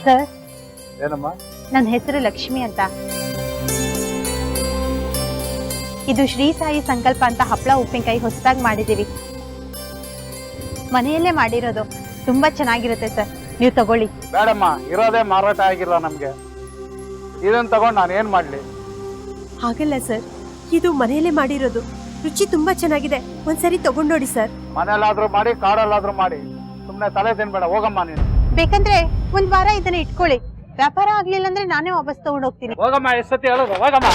Sir, ಏನಮ್ಮ? ನನ್ನ ಹೆಸರು ಲಕ್ಷ್ಮಿ ಅಂತ. ಇದು ಶ್ರೀ ಸಾಯಿ ಸಂಕಲ್ಪ ಅಂತ ಹಪ್ಪಳ ಉಪ್ಪಿನಕಾಯಿ ಹೊಸದಾಗಿ ಮಾಡಿದೀವಿ. ಮನೆಯಲ್ಲೇ ಮಾಡಿರೋದು, ತುಂಬಾ ಚೆನ್ನಾಗಿರುತ್ತೆ ಸರ್, ನೀವು ತಗೊಳ್ಳಿ. ಬೇಡಮ್ಮ, ಇರೋದೇ ಮಾರಾಟ ಆಗಿಲ್ಲ ನಮ್ಗೆ. ಇದನ್ನ ತಗೊಂಡು ನಾನು ಏನ್ ಮಾಡ್ಲಿ? ಹಾಗಲ್ಲ ಸರ್, ಇದು ಮನೆಯಲ್ಲೇ ಮಾಡಿರೋದು, ರುಚಿ ತುಂಬಾ ಚೆನ್ನಾಗಿದೆ. ಒಂದ್ಸರಿ ತಗೊಂಡೋಡಿ ಸರ್. ಮನೇಲಾದ್ರೂ ಮಾಡಿ, ಕಾಡಲ್ಲಾದ್ರೂ ಮಾಡಿ, ಸುಮ್ನೆ ತಲೆ ತಿನ್ಬೇಡ. ಹೋಗಮ್ಮ ನೀನು. ಬೇಕಂದ್ರೆ ಒಂದ್ ವಾರ ಇದನ್ನ ಇಟ್ಕೊಳ್ಳಿ. ವ್ಯಾಪಾರ ಆಗ್ಲಿಲ್ಲ ಅಂದ್ರೆ ನಾನೇ ವಾಪಸ್ ತಗೊಂಡು ಹೋಗ್ತೀನಿ. ಹೋಗಮ್ಮ, ಎಷ್ಟೊತ್ತಿ ಹೇಳೋದು? ಹೋಗಮ್ಮ.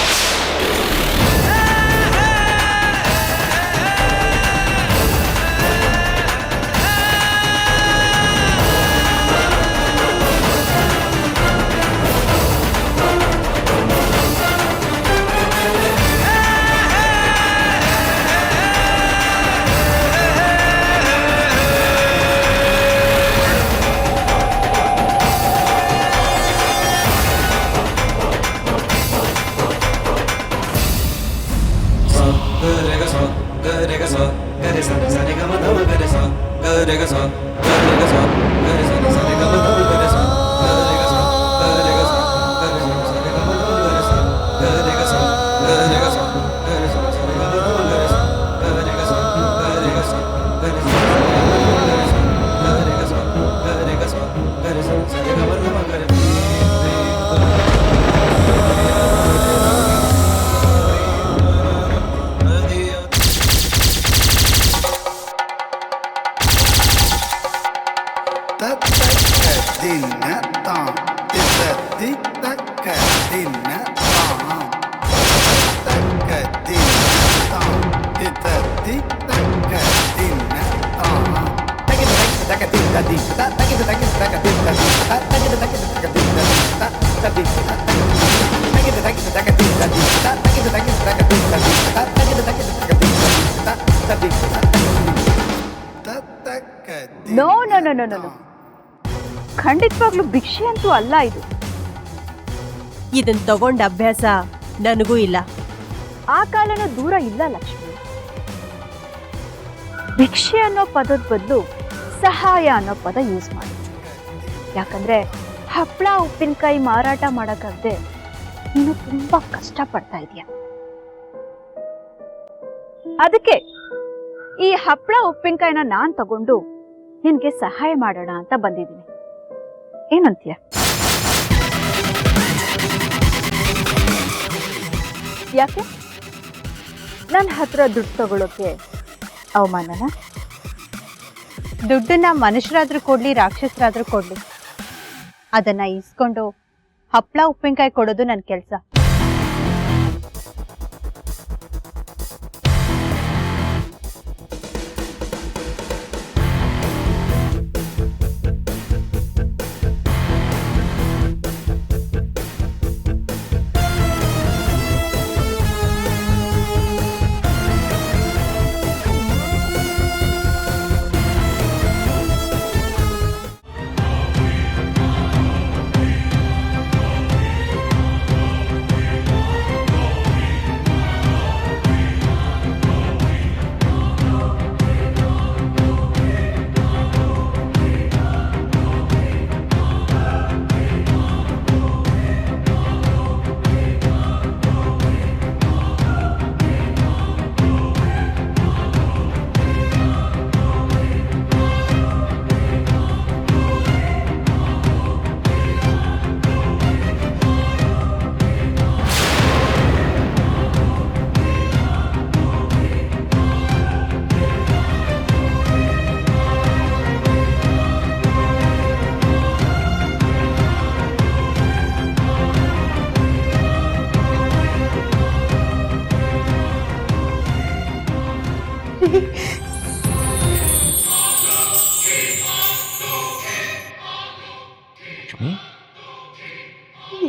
No no no no no, ಖಂಡಿತವಾಗ್ಲೂ ಭಿಕ್ಷೆ ಅಂತೂ ಅಲ್ಲ ಇದು. ಇದನ್ ತಗೊಂಡ ಅಭ್ಯಾಸ ನನಗೂ ಇಲ್ಲ. ಆ ಕಾಲನೂ ದೂರ ಇಲ್ಲ ಲಕ್ಷ್ಮಿ. ಭಿಕ್ಷೆ ಅನ್ನೋ ಪದದ ಬದಲು ಸಹಾಯ ಅನ್ನೋ ಪದ ಯೂಸ್ ಮಾಡಿ. ಯಾಕಂದ್ರೆ ಹಪ್ಪಳ ಉಪ್ಪಿನಕಾಯಿ ಮಾರಾಟ ಮಾಡಕ್ಕಾಗದೆ ನೀನು ತುಂಬಾ ಕಷ್ಟ ಪಡ್ತಾ ಇದೀಯ. ಅದಕ್ಕೆ ಈ ಹಪ್ಪಳ ಉಪ್ಪಿನಕಾಯಿನ ನಾನ್ ತಗೊಂಡು ನಿನ್ಗೆ ಸಹಾಯ ಮಾಡೋಣ ಅಂತ ಬಂದಿದ್ದೀನಿ. ಏನಂತೀಯ? ಯಾಕೆ ನನ್ನ ಹತ್ರ ದುಡ್ಡು ತಗೊಳ್ಳೋಕೆ ಅವಮಾನನ? ದುಡ್ಡನ್ನ ಮನುಷ್ಯರಾದ್ರೂ ಕೊಡ್ಲಿ, ರಾಕ್ಷಸರಾದ್ರೂ ಕೊಡ್ಲಿ, ಅದನ್ನ ಇಸ್ಕೊಂಡು ಹಪ್ಪಳ ಉಪ್ಪಿನಕಾಯಿ ಕೊಡೋದು ನನ್ನ ಕೆಲಸ.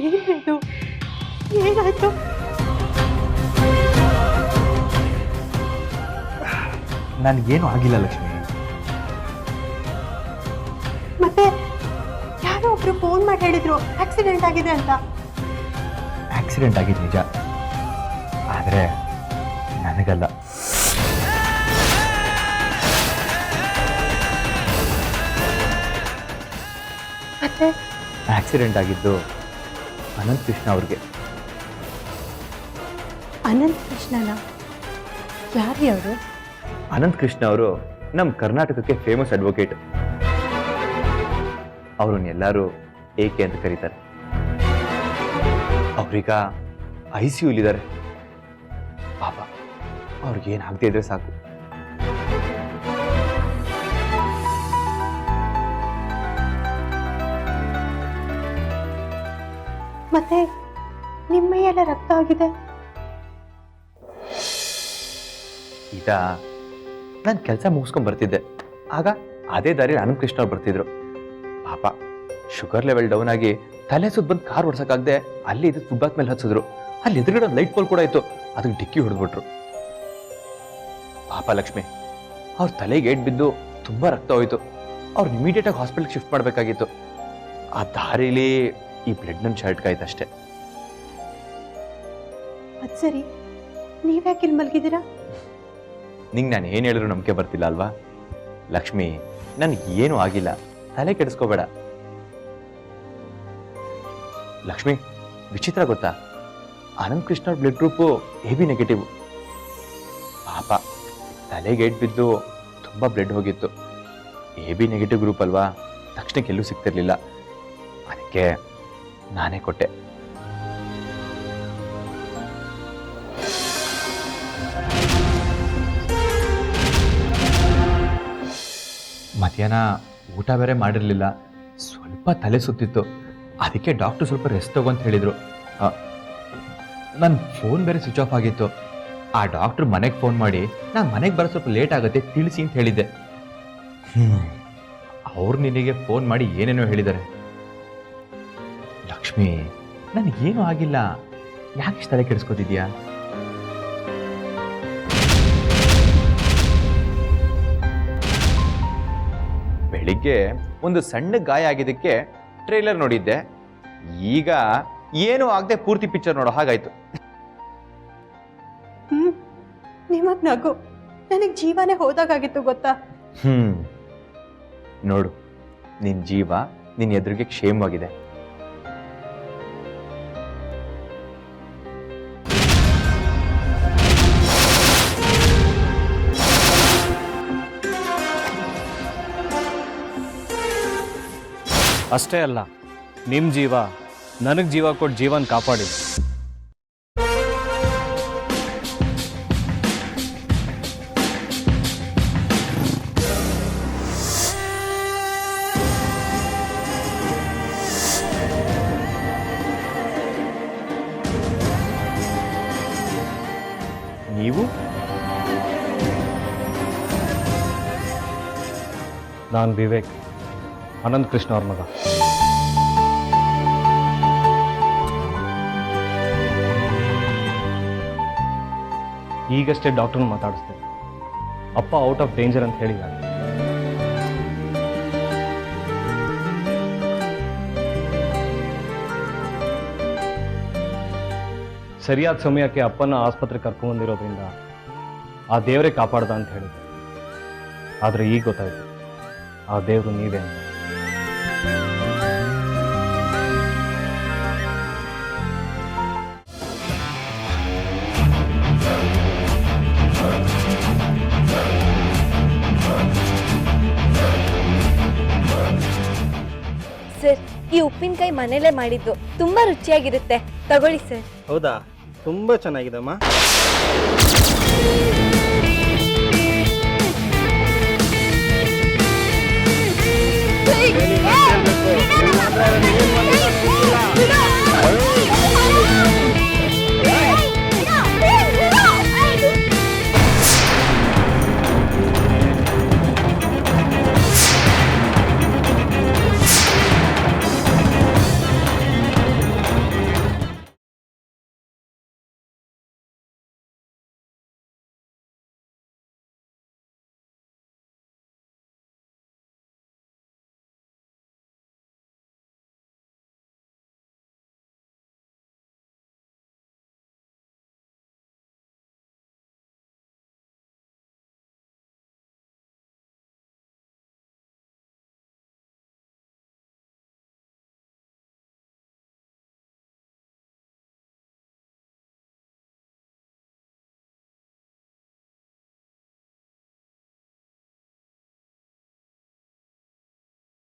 ಏನಾಯ್ತು? ಏನಾಯ್ತು? ನನಗೇನು ಆಗಿಲ್ಲ ಲಕ್ಷ್ಮಿ. ಮತ್ತೆ ಯಾರೋ ಒಬ್ರು ಫೋನ್ ಮಾಡಿ ಹೇಳಿದ್ರು ಆಕ್ಸಿಡೆಂಟ್ ಆಗಿದೆ ಅಂತ. ಆಕ್ಸಿಡೆಂಟ್ ಆಗಿದ್ದು ನಿಜ, ಆದರೆ ನನಗಲ್ಲ. ಮತ್ತೆ ಆಕ್ಸಿಡೆಂಟ್ ಆಗಿದ್ದು ಅನಂತ್ ಕೃಷ್ಣ ಅವ್ರಿಗೆ. ಅನಂತ್ ಕೃಷ್ಣನ ಯಾರು ಅವರು? ಅನಂತ್ ಕೃಷ್ಣ ಅವರು ನಮ್ಮ ಕರ್ನಾಟಕಕ್ಕೆ ಫೇಮಸ್ ಅಡ್ವೊಕೇಟ್. ಅವ್ರನ್ನ ಎಲ್ಲರೂ ಏಕೆ ಅಂತ ಕರೀತಾರೆ. ಅವ್ರೀಗ ICUಲಿದ್ದಾರೆ. ಪಾಪ ಅವ್ರಿಗೇನಾಗದೇ ಇದ್ರೆ ಸಾಕು. ಮತ್ತೆ ನಿಮ್ಮ ಮೈಯೆಲ್ಲ ರಕ್ತ ಆಗಿದೆ. ಈಗ ನಾನು ಕೆಲಸ ಮುಗಿಸ್ಕೊಂಡ್ ಬರ್ತಿದ್ದೆ. ಆಗ ಅದೇ ದಾರಿ ಅನಂತ್ ಕೃಷ್ಣ ಅವ್ರು ಬರ್ತಿದ್ರು. ಪಾಪ ಶುಗರ್ ಲೆವೆಲ್ ಡೌನ್ ಆಗಿ ತಲೆ ಸುತ್ತ ಬಂದು ಕಾರ್ ಓಡ್ಸಕ್ಕಾಗದೆ ಅಲ್ಲಿ ಇದು ಫುಟ್ಪಾತ್ ಮೇಲೆ ಹಚ್ಚಿದ್ರು. ಅಲ್ಲಿ ಎದುರುಗಡೆ ಒಂದು ಲೈಟ್ ಪೋಲ್ ಕೂಡ ಇತ್ತು, ಅದಕ್ಕೆ ಡಿಕ್ಕಿ ಹೊಡೆದ್ಬಿಟ್ರು. ಪಾಪ ಲಕ್ಷ್ಮಿ, ಅವ್ರ ತಲೆಗೆ ಏಟ್ ಬಿದ್ದು ತುಂಬಾ ರಕ್ತ ಹೋಯ್ತು. ಅವ್ರು ಇಮಿಡಿಯೇಟ್ ಆಗಿ ಹಾಸ್ಪಿಟಲ್ಗೆ ಶಿಫ್ಟ್ ಮಾಡಬೇಕಾಗಿತ್ತು. ಆ ದಾರಿಲಿ ಈ ಬ್ಲಡ್ ನನ್ನ ಶರ್ಟ್ ಕಾಯ್ತು ಅಷ್ಟೇ. ಅದ್ ಸರಿ, ನೀವ್ಯಾಕೆ ಇಲ್ಲಿ ಮಲಗಿದ್ದೀರಾ? ನಿಂಗೆ ನಾನು ಏನು ಹೇಳಿದ್ರು ನಂಬಿಕೆ ಬರ್ತಿಲ್ಲ ಅಲ್ವಾ? ಲಕ್ಷ್ಮಿ, ನನ್ಗೆ ಏನೂ ಆಗಿಲ್ಲ, ತಲೆ ಕೆಡಿಸ್ಕೋಬೇಡ. ಲಕ್ಷ್ಮಿ, ವಿಚಿತ್ರ ಗೊತ್ತಾ, ಅನಂತ್ ಕೃಷ್ಣ ಅವ್ರ ಬ್ಲಡ್ ಗ್ರೂಪು AB ನೆಗೆಟಿವ್. ಪಾಪ ತಲೆಗೆ ಏಟ್ ಬಿದ್ದು ತುಂಬ ಬ್ಲಡ್ ಹೋಗಿತ್ತು. AB ನೆಗೆಟಿವ್ ಗ್ರೂಪ್ ಅಲ್ವಾ, ತಕ್ಷಣಕ್ಕೆ ಎಲ್ಲೂ ಸಿಗ್ತಿರ್ಲಿಲ್ಲ. ಅದಕ್ಕೆ ನಾನೇ ಕೊಟ್ಟೆ. ಮಧ್ಯಾಹ್ನ ಊಟ ಬೇರೆ ಮಾಡಿರಲಿಲ್ಲ, ಸ್ವಲ್ಪ ತಲೆ ಸುತ್ತಿತ್ತು. ಅದಕ್ಕೆ ಡಾಕ್ಟರ್ ಸ್ವಲ್ಪ ರೆಸ್ಟ್ ತಗೊಂತ ಹೇಳಿದರು. ನನ್ನ ಫೋನ್ ಬೇರೆ ಸ್ವಿಚ್ ಆಫ್ ಆಗಿತ್ತು. ಆ ಡಾಕ್ಟ್ರು ಮನೆಗೆ ಫೋನ್ ಮಾಡಿ ನಾನು ಮನೆಗೆ ಬರೋ ಸ್ವಲ್ಪ ಲೇಟ್ ಆಗುತ್ತೆ ತಿಳಿಸಿ ಅಂತ ಹೇಳಿದ್ದೆ. ಅವ್ರು ನಿನಗೆ ಫೋನ್ ಮಾಡಿ ಏನೇನೋ ಹೇಳಿದ್ದಾರೆ. ಲಕ್ಷ್ಮಿ, ನನಗೇನು ಆಗಿಲ್ಲ, ಯಾಕೆ ತಲೆ ಕೆಡಿಸ್ಕೊತಿದ್ಯಾ? ಬೆಳಿಗ್ಗೆ ಒಂದು ಸಣ್ಣ ಗಾಯ ಆಗಿದ್ದಕ್ಕೆ ಟ್ರೈಲರ್ ನೋಡಿದ್ದೆ. ಈಗ ಏನು ಆಗದೆ ಪೂರ್ತಿ ಪಿಕ್ಚರ್ ನೋಡೋ ಹಾಗಾಯ್ತು. ನಿಮಗ್ ನಗು ನನಗ್ ಜೀವನೇ ಹೋದಾಗಿತ್ತು ಗೊತ್ತಾ? ನೋಡು, ನಿನ್ ಜೀವ ನಿನ್ ಎದುರಿಗೆ ಕ್ಷೇಮವಾಗಿದೆ. ಅಷ್ಟೇ ಅಲ್ಲ, ನಿಮ್ಮ ಜೀವ ನನಗೆ ಜೀವ ಕೊಟ್ಟು ಜೀವನ ಕಾಪಾಡಿದೆ. ನೀವು? ನಾನು ವಿವೇಕ್, ಅನಂತ್ ಕೃಷ್ಣ ಅವ್ರ ಮಗ. ಈಗಷ್ಟೇ ಡಾಕ್ಟರ್ನ ಮಾತಾಡಿಸ್ತೀನಿ. ಅಪ್ಪ ಔಟ್ ಆಫ್ ಡೇಂಜರ್ ಅಂತ ಹೇಳಿದ್ದಾರೆ. ಸರಿಯಾದ ಸಮಯಕ್ಕೆ ಅಪ್ಪನ ಆಸ್ಪತ್ರೆಗೆ ಕರ್ಕೊಂಡ್ಬಂದಿರೋದ್ರಿಂದ ಆ ದೇವರೇ ಕಾಪಾಡ್ದ ಅಂತ ಹೇಳಿದ್ರು. ಆದರೆ ಈಗ ಗೊತ್ತಾಯ್ತು, ಆ ದೇವರು ನೀವೇ ಅಂತ. ಸರ್, ಈ ಉಪ್ಪಿನಕಾಯಿ ಮನೇಲೆ ಮಾಡಿದ್ದು, ತುಂಬಾ ರುಚಿಯಾಗಿರುತ್ತೆ, ತಗೊಳ್ಳಿ ಸರ್. ಹೌದಾ? ತುಂಬ ಚೆನ್ನಾಗಿದೆಮ್ಮ.